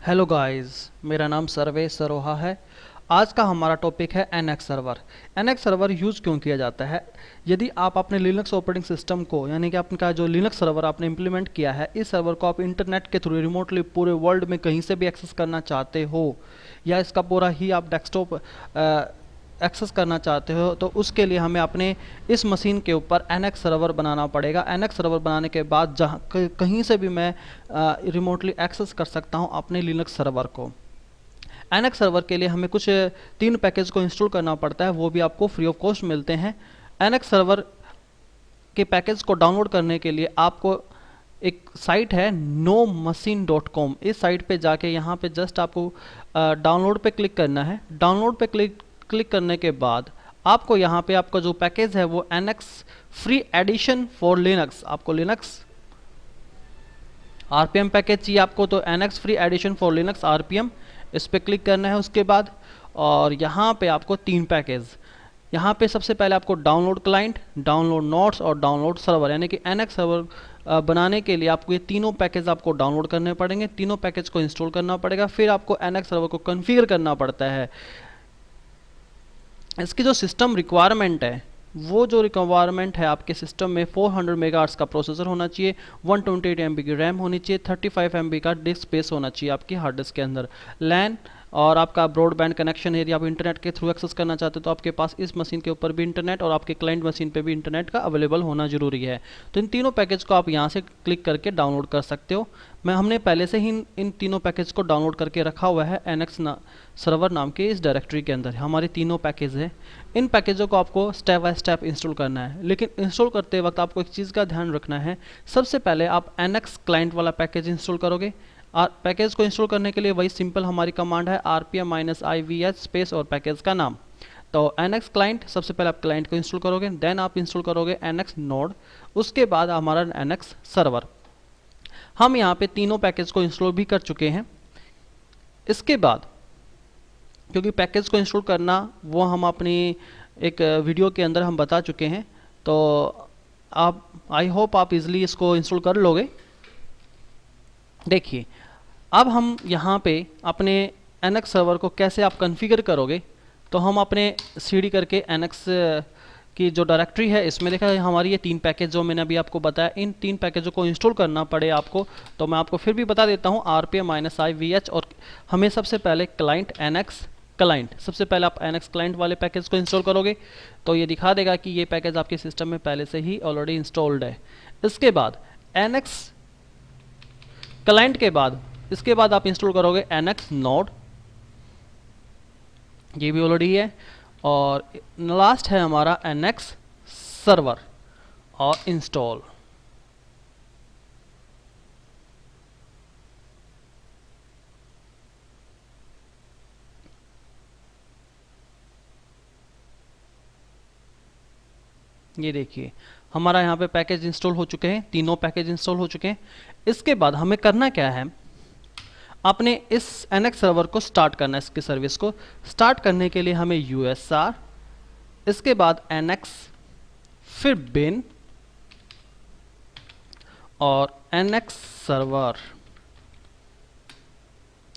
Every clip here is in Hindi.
हेलो गाइस, मेरा नाम सर्वेश सरोहा है। आज का हमारा टॉपिक है NX server. NX server use क्यों किया जाता है? यदि आप अपने लिनक्स ऑपरेटिंग सिस्टम को, यानी कि आपका जो लिनक्स सर्वर आपने इंप्लीमेंट किया है, इस सर्वर को आप इंटरनेट के थ्रू रिमोटली पूरे वर्ल्ड में कहीं से भी एक्सेस करना चाहते हो, या इसका पूरा ही आप डेस्कटॉप एक्सेस करना चाहते हो, तो उसके लिए हमें अपने इस मशीन के ऊपर एनएक्स सर्वर बनाना पड़ेगा। एनएक्स सर्वर बनाने के बाद जहाँ कहीं से भी मैं रिमोटली एक्सेस कर सकता हूँ अपने लिनक्स सर्वर को। एनएक्स सर्वर के लिए हमें कुछ 3 पैकेज को इंस्टॉल करना पड़ता है, वो भी आपको फ्री ऑफ कॉस्ट मिलते हैं। एनएक्स सर्वर के पैकेज को डाउनलोड करने के लिए आपको एक साइट है nomachine.com। इस साइट पे जाके यहाँ पे जस्ट आपको डाउनलोड पे क्लिक करना है। डाउनलोड पे क्लिक करने के बाद आपको यहाँ पे आपका जो पैकेज है वो NX free edition for Linux, आपको लिनक्स आरपीएम पैकेज चाहिए आपको, तो NX free edition for Linux RPM, इस पर क्लिक करना है। उसके बाद और यहाँ पे आपको 3 पैकेज, यहाँ पे सबसे पहले आपको डाउनलोड क्लाइंट, डाउनलोड नोट्स और डाउनलोड सर्वर, यानी कि एनएक्स सर्वर बनाने के लिए आपको ये तीनों पैकेज आपको डाउनलोड करने पड़ेंगे। तीनों पैकेज को इंस्टॉल करना पड़ेगा, फिर आपको एनएक्स सर्वर को कॉन्फ़िगर करना पड़ता है। इसकी जो सिस्टम रिक्वायरमेंट है, वो जो रिक्वायरमेंट है आपके सिस्टम में 400 मेगाहर्ट्ज़ का प्रोसेसर होना चाहिए, 128 MB की रैम होनी चाहिए, 35 MB का डिस्क स्पेस होना चाहिए आपकी हार्ड डिस्क के अंदर, लैन और आपका ब्रॉडबैंड कनेक्शन है। यदि आप इंटरनेट के थ्रू एक्सेस करना चाहते हो तो आपके पास इस मशीन के ऊपर भी इंटरनेट और आपके क्लाइंट मशीन पे भी इंटरनेट का अवेलेबल होना जरूरी है। तो इन तीनों पैकेज को आप यहाँ से क्लिक करके डाउनलोड कर सकते हो। हमने पहले से ही इन तीनों पैकेज को डाउनलोड करके रखा हुआ है एनएक्स सर्वर नाम के इस डायरेक्टरी के अंदर। हमारे तीनों पैकेज हैं। इन पैकेजों को आपको स्टेप बाय स्टेप इंस्टॉल करना है, लेकिन इंस्टॉल करते वक्त आपको एक चीज़ का ध्यान रखना है। सबसे पहले आप एनएक्स क्लाइंट वाला पैकेज इंस्टॉल करोगे। पैकेज को इंस्टॉल करने के लिए वही सिंपल हमारी कमांड है rpm-ivh स्पेस और पैकेज का नाम। तो एनएक्स क्लाइंट, सबसे पहले आप क्लाइंट को इंस्टॉल करोगे, देन आप इंस्टॉल करोगे एनएक्स नोड, उसके बाद हमारा एनएक्स सर्वर। हम यहाँ पे तीनों पैकेज को इंस्टॉल भी कर चुके हैं। इसके बाद क्योंकि पैकेज को इंस्टॉल करना वो हम अपनी एक वीडियो के अंदर हम बता चुके हैं, तो आप आई होप आप इजीली इसको इंस्टॉल कर लोगे। देखिए, अब हम यहाँ पे अपने एनएक्स सर्वर को कैसे आप कॉन्फ़िगर करोगे, तो हम अपने सीडी करके एनएक्स की जो डायरेक्टरी है इसमें देखा है हमारी ये 3 पैकेज जो मैंने अभी आपको बताया, इन 3 पैकेजों को इंस्टॉल करना पड़े आपको। तो मैं आपको फिर भी बता देता हूँ rpm-ivh, और हमें सबसे पहले क्लाइंट एनएक्स क्लाइंट, सबसे पहले आप एनएक्स क्लाइंट वाले पैकेज को इंस्टॉल करोगे तो ये दिखा देगा कि ये पैकेज आपके सिस्टम में पहले से ही ऑलरेडी इंस्टॉल्ड है। इसके बाद एनएक्स क्लाइंट के बाद इसके बाद आप इंस्टॉल करोगे एनएक्स नोड, ये भी ऑलरेडी है। और लास्ट है हमारा एनएक्स सर्वर और इंस्टॉल। ये देखिए हमारा यहाँ पे पैकेज इंस्टॉल हो चुके हैं, तीनों पैकेज इंस्टॉल हो चुके हैं। इसके बाद हमें करना क्या है, आपने इस एनएक्स सर्वर को स्टार्ट करना है। इसकी सर्विस को स्टार्ट करने के लिए हमें usr, इसके बाद एनएक्स, फिर बिन और एनएक्स सर्वर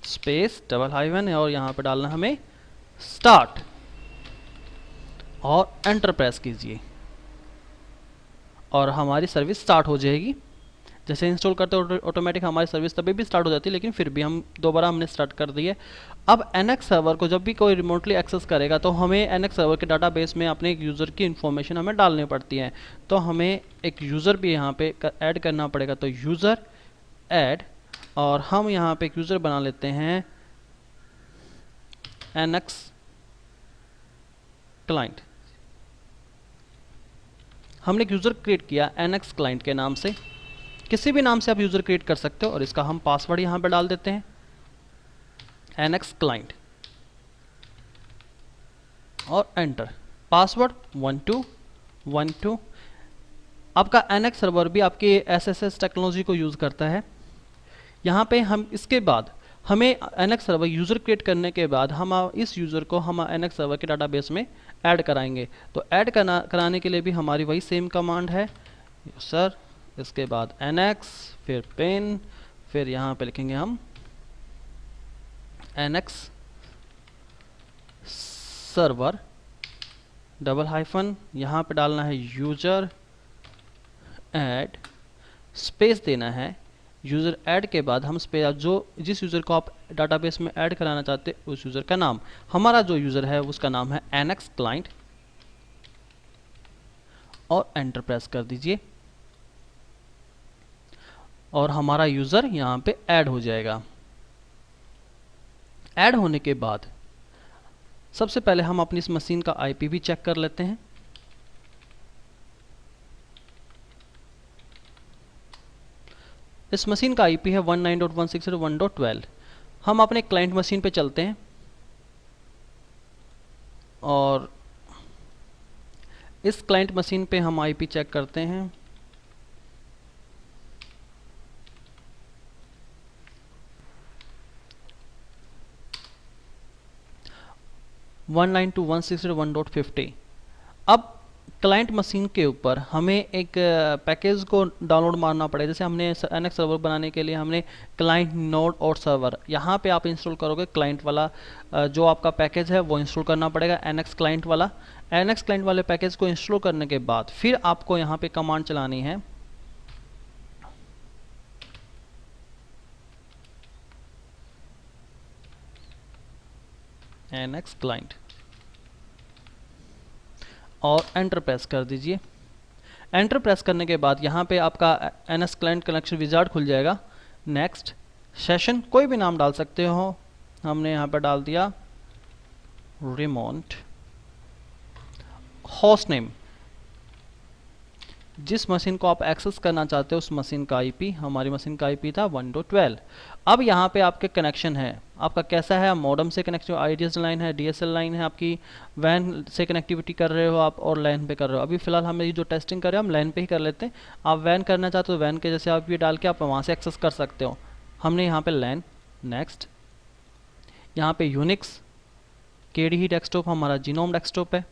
स्पेस डबल हाइवन है, और यहाँ पे डालना हमें स्टार्ट और एंटर प्रेस कीजिए और हमारी सर्विस स्टार्ट हो जाएगी। जैसे इंस्टॉल करते हो ऑटोमेटिक हमारी सर्विस तभी भी स्टार्ट हो जाती है, लेकिन फिर भी हम दोबारा हमने स्टार्ट कर दी है। अब एनएक्स सर्वर को जब भी कोई रिमोटली एक्सेस करेगा तो हमें एनएक्स सर्वर के डाटाबेस में अपने एक यूज़र की इन्फॉर्मेशन हमें डालनी पड़ती है। तो हमें एक यूज़र भी यहाँ पे ऐड करना पड़ेगा। तो यूज़र ऐड, और हम यहाँ पे एक यूज़र बना लेते हैं एनएक्स क्लाइंट। हमने एक यूज़र क्रिएट किया एनएक्स क्लाइंट के नाम से, किसी भी नाम से आप यूज़र क्रिएट कर सकते हो, और इसका हम पासवर्ड यहाँ पे डाल देते हैं एनएक्स क्लाइंट और एंटर। पासवर्ड 1212। आपका एनएक्स सर्वर भी आपके एसएसएस टेक्नोलॉजी को यूज़ करता है। यहाँ पे हम इसके बाद हमें एनएक्स सर्वर यूज़र क्रिएट करने के बाद हम इस यूज़र को हम एनएक्स सर्वर के डाटाबेस में ऐड कराएंगे। तो ऐड कराने के लिए भी हमारी वही सेम कमांड है सर, इसके बाद एनएक्स, फिर पिन, फिर यहाँ पे लिखेंगे हम NX सर्वर डबल हाइफन, यहाँ पे डालना है यूजर ऐड, स्पेस देना है। यूज़र ऐड के बाद हम स्पेस, जो जिस यूज़र को आप डाटाबेस में ऐड कराना चाहते हैं उस यूज़र का नाम, हमारा जो यूज़र है उसका नाम है NX क्लाइंट, और एंटर प्रेस कर दीजिए और हमारा यूज़र यहाँ पे ऐड हो जाएगा। ऐड होने के बाद सबसे पहले हम अपनी इस मशीन का IP भी चेक कर लेते हैं। इस मशीन का IP है 19.168.1.12। हम अपने क्लाइंट मशीन पे चलते हैं और इस क्लाइंट मशीन पे हम IP चेक करते हैं। वन 192.168.1.50। अब क्लाइंट मशीन के ऊपर हमें एक पैकेज को डाउनलोड मारना पड़ेगा। जैसे हमने NX सर्वर बनाने के लिए हमने क्लाइंट नोड और सर्वर, यहाँ पे आप इंस्टॉल करोगे क्लाइंट वाला जो आपका पैकेज है वो इंस्टॉल करना पड़ेगा, NX क्लाइंट वाला। NX क्लाइंट वाले पैकेज को इंस्टॉल करने के बाद फिर आपको यहाँ पे कमांड चलानी है NX क्लाइंट और एंटर प्रेस कर दीजिए। एंटर प्रेस करने के बाद यहाँ पे आपका NX क्लाइंट कनेक्शन विजार्ड खुल जाएगा। नेक्स्ट सेशन, कोई भी नाम डाल सकते हो, हमने यहाँ पे डाल दिया रिमोट। होस्ट नेम, जिस मशीन को आप एक्सेस करना चाहते हो उस मशीन का IP, हमारी मशीन का IP था 1.12। अब यहाँ पे आपके कनेक्शन है, आपका कैसा है, मॉडम से कनेक्ट, IDS लाइन है, DSL लाइन है, आपकी वैन से कनेक्टिविटी कर रहे हो आप और लैन पे कर रहे हो। अभी फिलहाल हम ये जो टेस्टिंग कर रहे हैं हम लैन पे ही कर लेते हैं। आप वैन करना चाहते हो वैन के जैसे आप ये डाल के आप वहाँ से एक्सेस कर सकते हो। हमने यहाँ पे लैन। नेक्स्ट यहाँ पे यूनिक्स KDE डेस्कटॉप, हमारा जीनोम डेस्कटॉप है।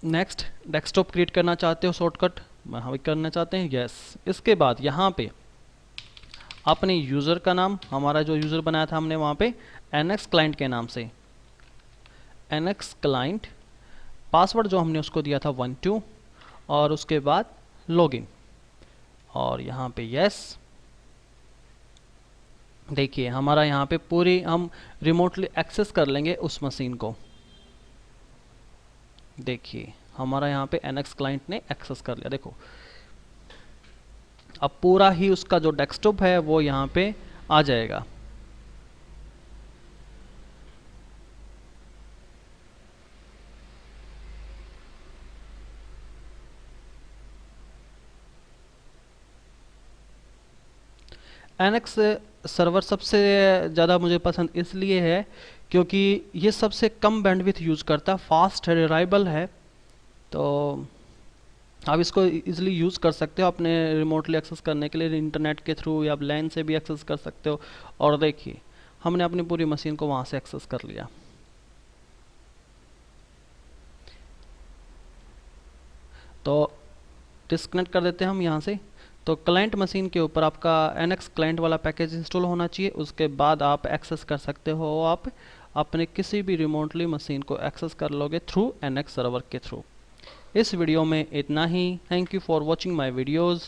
नेक्स्ट डेस्कटॉप क्रिएट करना चाहते हो शॉर्टकट, हम करना चाहते हैं यस। इसके बाद यहाँ पे अपने यूज़र का नाम, हमारा जो यूज़र बनाया था हमने वहाँ पे NX क्लाइंट के नाम से NX क्लाइंट, पासवर्ड जो हमने उसको दिया था 12 और उसके बाद लॉगिन और यहाँ पे यस। देखिए हमारा यहाँ पे पूरी हम रिमोटली एक्सेस कर लेंगे उस मशीन को। देखिए हमारा यहाँ पे NX क्लाइंट ने एक्सेस कर लिया। देखो अब पूरा ही उसका जो डेस्कटॉप है वो यहाँ पे आ जाएगा। NX सर्वर सबसे ज़्यादा मुझे पसंद इसलिए है क्योंकि ये सबसे कम बैंडविड्थ यूज़ करता है, फास्ट है, रिलायबल है। तो आप इसको इजीली यूज़ कर सकते हो अपने रिमोटली एक्सेस करने के लिए, इंटरनेट के थ्रू या लैन से भी एक्सेस कर सकते हो। और देखिए हमने अपनी पूरी मशीन को वहाँ से एक्सेस कर लिया। तो डिस्कनेक्ट कर देते हैं हम यहाँ से। तो क्लाइंट मशीन के ऊपर आपका NX क्लाइंट वाला पैकेज इंस्टॉल होना चाहिए, उसके बाद आप एक्सेस कर सकते हो, आप अपने किसी भी रिमोटली मशीन को एक्सेस कर लोगे थ्रू NX सर्वर के थ्रू। इस वीडियो में इतना ही। Thank you for watching my videos.